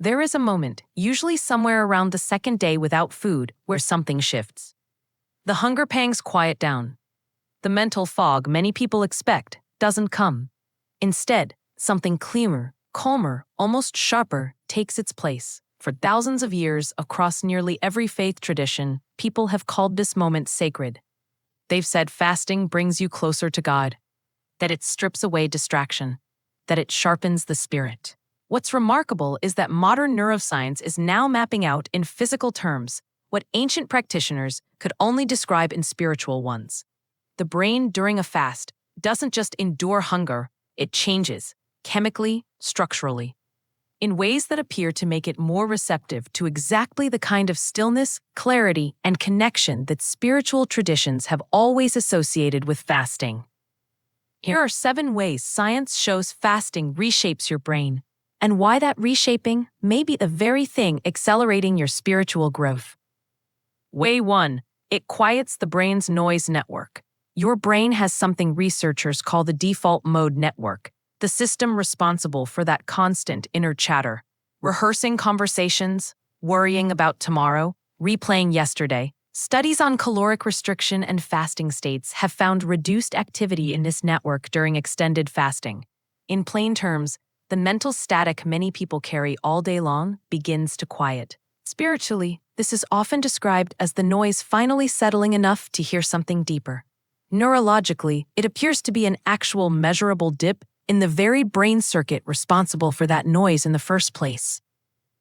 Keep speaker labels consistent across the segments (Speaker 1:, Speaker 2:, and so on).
Speaker 1: There is a moment, usually somewhere around the second day without food, where something shifts. The hunger pangs quiet down. The mental fog many people expect doesn't come. Instead, something clearer, calmer, almost sharper takes its place. For thousands of years, across nearly every faith tradition, people have called this moment sacred. They've said fasting brings you closer to God, that it strips away distraction, that it sharpens the spirit. What's remarkable is that modern neuroscience is now mapping out in physical terms what ancient practitioners could only describe in spiritual ones. The brain during a fast doesn't just endure hunger, it changes, chemically, structurally, in ways that appear to make it more receptive to exactly the kind of stillness, clarity, and connection that spiritual traditions have always associated with fasting. Here are 7 ways science shows fasting reshapes your brain, and why that reshaping may be the very thing accelerating your spiritual growth. Way 1. It quiets the brain's noise network. Your brain has something researchers call the default mode network, the system responsible for that constant inner chatter, rehearsing conversations, worrying about tomorrow, replaying yesterday. Studies on caloric restriction and fasting states have found reduced activity in this network during extended fasting. In plain terms, the mental static many people carry all day long begins to quiet. Spiritually, this is often described as the noise finally settling enough to hear something deeper. Neurologically, it appears to be an actual measurable dip in the very brain circuit responsible for that noise in the first place.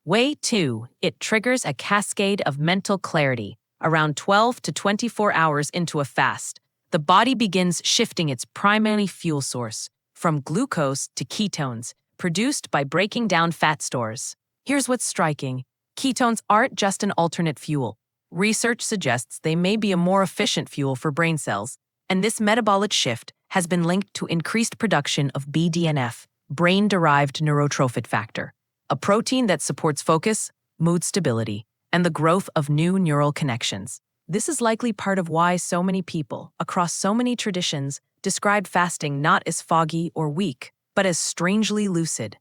Speaker 1: Way 2. It triggers a cascade of mental clarity. Around 12 to 24 hours into a fast, the body begins shifting its primary fuel source, from glucose to ketones, produced by breaking down fat stores. Here's what's striking. Ketones aren't just an alternate fuel. Research suggests they may be a more efficient fuel for brain cells, and this metabolic shift has been linked to increased production of BDNF, brain-derived neurotrophic factor, a protein that supports focus, mood stability, and the growth of new neural connections. This is likely part of why so many people, across so many traditions, describe fasting not as foggy or weak, but as strangely lucid.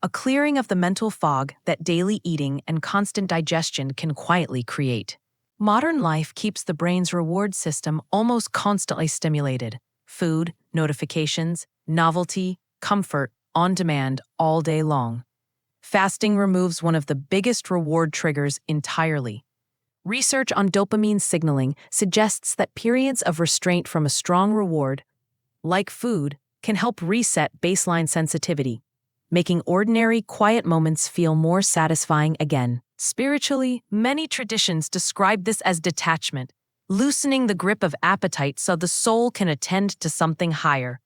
Speaker 1: A clearing of the mental fog that daily eating and constant digestion can quietly create. Modern life keeps the brain's reward system almost constantly stimulated. Food, notifications, novelty, comfort, on demand all day long. Fasting removes one of the biggest reward triggers entirely. Research on dopamine signaling suggests that periods of restraint from a strong reward, like food, can help reset baseline sensitivity, making ordinary, quiet moments feel more satisfying again. Spiritually, many traditions describe this as detachment, loosening the grip of appetite so the soul can attend to something higher.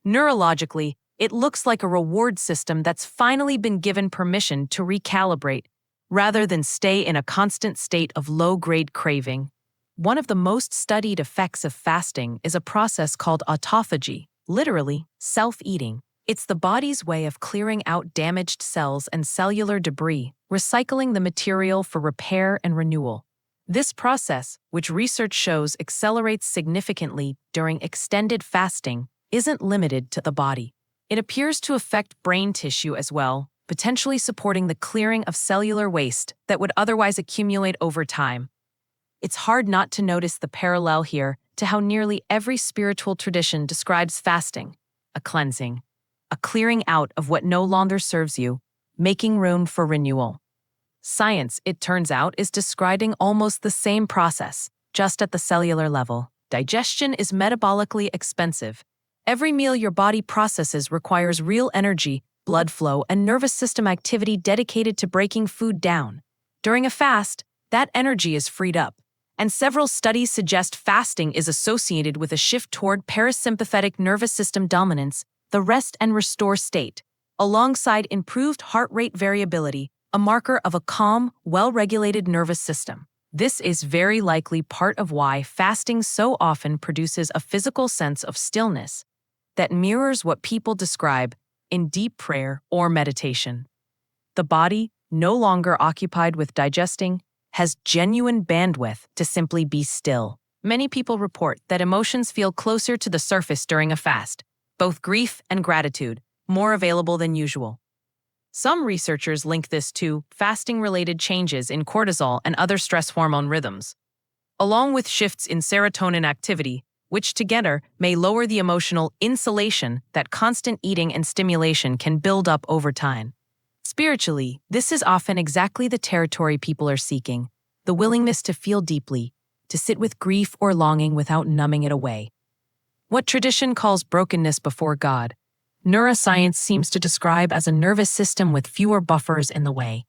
Speaker 1: Neurologically, it looks like a reward system that's finally been given permission to recalibrate, rather than stay in a constant state of low-grade craving. One of the most studied effects of fasting is a process called autophagy, literally, self-eating. It's the body's way of clearing out damaged cells and cellular debris, recycling the material for repair and renewal. This process, which research shows accelerates significantly during extended fasting, isn't limited to the body. It appears to affect brain tissue as well, potentially supporting the clearing of cellular waste that would otherwise accumulate over time. It's hard not to notice the parallel here to how nearly every spiritual tradition describes fasting: a cleansing, a clearing out of what no longer serves you, making room for renewal. Science, it turns out, is describing almost the same process, just at the cellular level. Digestion is metabolically expensive. Every meal your body processes requires real energy, blood flow, and nervous system activity dedicated to breaking food down. During a fast, that energy is freed up, and several studies suggest fasting is associated with a shift toward parasympathetic nervous system dominance, the rest and restore state, alongside improved heart rate variability, a marker of a calm, well-regulated nervous system. This is very likely part of why fasting so often produces a physical sense of stillness that mirrors what people describe in deep prayer or meditation. The body, no longer occupied with digesting, has genuine bandwidth to simply be still. Many people report that emotions feel closer to the surface during a fast, both grief and gratitude, more available than usual. Some researchers link this to fasting-related changes in cortisol and other stress hormone rhythms, along with shifts in serotonin activity, which together may lower the emotional insulation that constant eating and stimulation can build up over time. Spiritually, this is often exactly the territory people are seeking, the willingness to feel deeply, to sit with grief or longing without numbing it away. What tradition calls brokenness before God, neuroscience seems to describe as a nervous system with fewer buffers in the way.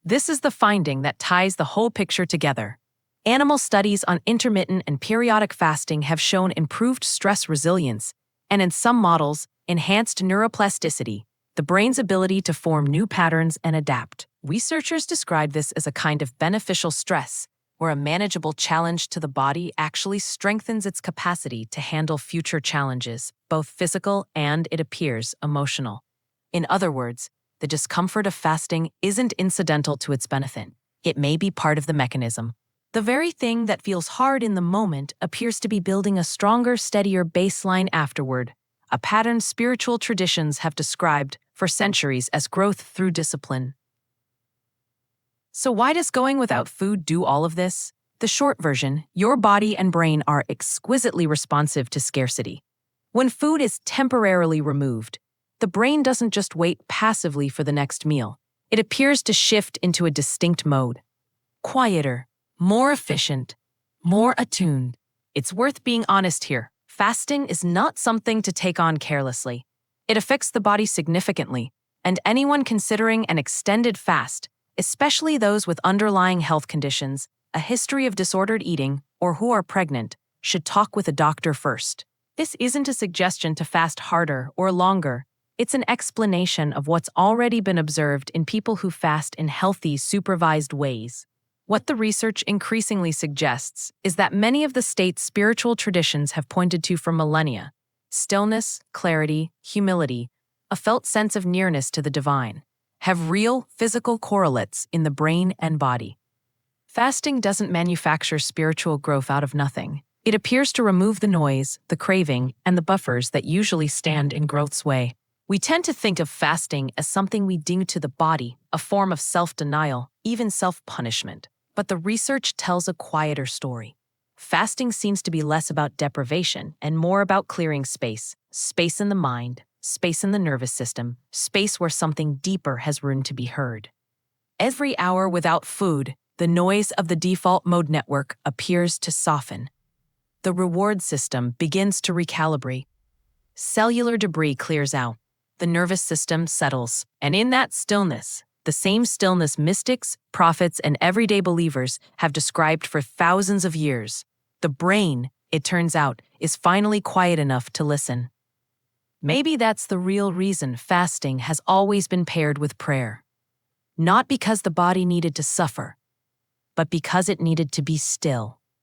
Speaker 1: This is the finding that ties the whole picture together. Animal studies on intermittent and periodic fasting have shown improved stress resilience, and in some models, enhanced neuroplasticity, the brain's ability to form new patterns and adapt. Researchers describe this as a kind of beneficial stress, where a manageable challenge to the body actually strengthens its capacity to handle future challenges, both physical and, it appears, emotional. In other words, the discomfort of fasting isn't incidental to its benefit. It may be part of the mechanism. The very thing that feels hard in the moment appears to be building a stronger, steadier baseline afterward, a pattern spiritual traditions have described for centuries as growth through discipline. So why does going without food do all of this? The short version, your body and brain are exquisitely responsive to scarcity. When food is temporarily removed, the brain doesn't just wait passively for the next meal. It appears to shift into a distinct mode. Quieter, more efficient, more attuned. It's worth being honest here. Fasting is not something to take on carelessly. It affects the body significantly, and anyone considering an extended fast, especially those with underlying health conditions, a history of disordered eating, or who are pregnant, should talk with a doctor first. This isn't a suggestion to fast harder or longer. It's an explanation of what's already been observed in people who fast in healthy, supervised ways. What the research increasingly suggests is that many of the state's spiritual traditions have pointed to for millennia: stillness, clarity, humility, a felt sense of nearness to the divine, have real physical correlates in the brain and body. Fasting doesn't manufacture spiritual growth out of nothing. It appears to remove the noise, the craving, and the buffers that usually stand in growth's way. We tend to think of fasting as something we do to the body, a form of self-denial, even self-punishment. But the research tells a quieter story. Fasting seems to be less about deprivation and more about clearing space, space in the mind, space in the nervous system, space where something deeper has room to be heard. Every hour without food, the noise of the default mode network appears to soften. The reward system begins to recalibrate. Cellular debris clears out. The nervous system settles, and in that stillness, the same stillness mystics, prophets, and everyday believers have described for thousands of years, the brain, it turns out, is finally quiet enough to listen. Maybe that's the real reason fasting has always been paired with prayer. Not because the body needed to suffer, but because it needed to be still.